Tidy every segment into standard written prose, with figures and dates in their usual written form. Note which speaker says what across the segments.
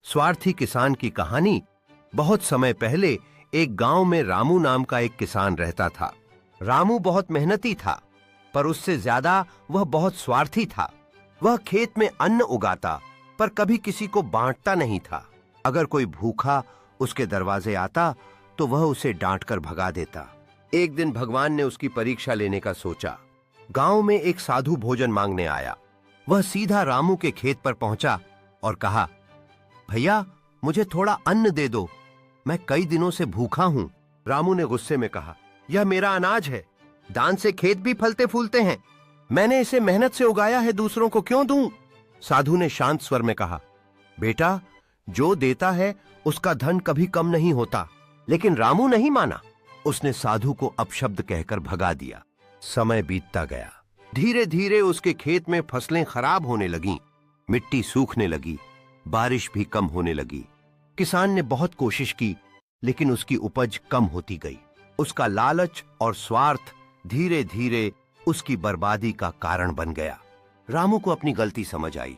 Speaker 1: स्वार्थी किसान की कहानी। बहुत समय पहले एक गांव में रामू नाम का एक किसान रहता था। रामू बहुत मेहनती था, पर उससे ज्यादा वह बहुत स्वार्थी था। वह खेत में अन्न उगाता, पर कभी किसी को बांटता नहीं था। अगर कोई भूखा उसके दरवाजे आता तो वह उसे डांटकर भगा देता। एक दिन भगवान ने उसकी परीक्षा लेने का सोचा। गांव में एक साधु भोजन मांगने आया। वह सीधा रामू के खेत पर पहुंचा और कहा, भैया मुझे थोड़ा अन्न दे दो, मैं कई दिनों से भूखा हूं। रामू ने गुस्से में कहा, यह मेरा अनाज है, दान से खेत भी फलते फूलते हैं, मैंने इसे मेहनत से उगाया है, दूसरों को क्यों दूं? साधु ने शांत स्वर में कहा, बेटा जो देता है उसका धन कभी कम नहीं होता। लेकिन रामू नहीं माना। उसने साधु को अपशब्द कहकर भगा दिया। समय बीतता गया। धीरे धीरे उसके खेत में फसलें खराब होने लगीं, मिट्टी सूखने लगी, बारिश भी कम होने लगी। किसान ने बहुत कोशिश की, लेकिन उसकी उपज कम होती गई। उसका लालच और स्वार्थ धीरे धीरे उसकी बर्बादी का कारण बन गया। रामू को अपनी गलती समझ आई।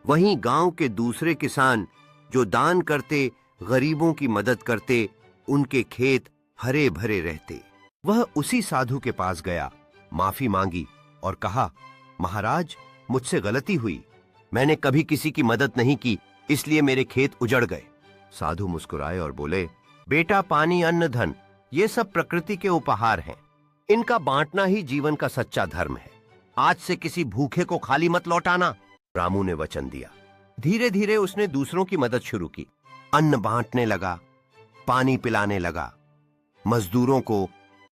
Speaker 1: वहीं गांव के दूसरे किसान जो दान करते, गरीबों की मदद करते, उनके खेत हरे भरे रहते। वह उसी साधु के पास गया, माफी मांगी और कहा, महाराज मुझसे गलती हुई, मैंने कभी किसी की मदद नहीं की, इसलिए मेरे खेत उजड़ गए। साधु मुस्कुराए और बोले, बेटा पानी अन्न धन ये सब प्रकृति के उपहार हैं, इनका बांटना ही जीवन का सच्चा धर्म है। आज से किसी भूखे को खाली मत लौटाना। रामू ने वचन दिया। धीरे धीरे उसने दूसरों की मदद शुरू की। अन्न बांटने लगा, पानी पिलाने लगा, मजदूरों को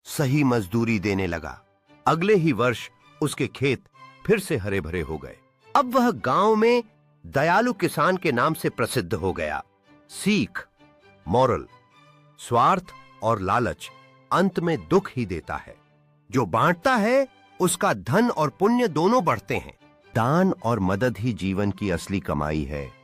Speaker 1: सही मजदूरी देने लगा। अगले ही वर्ष उसके खेत फिर से हरे भरे हो गए। अब वह गांव में दयालु किसान के नाम से प्रसिद्ध हो गया। सीख, मॉरल, स्वार्थ और लालच अंत में दुख ही देता है। जो बांटता है उसका धन और पुण्य दोनों बढ़ते हैं। दान और मदद ही जीवन की असली कमाई है।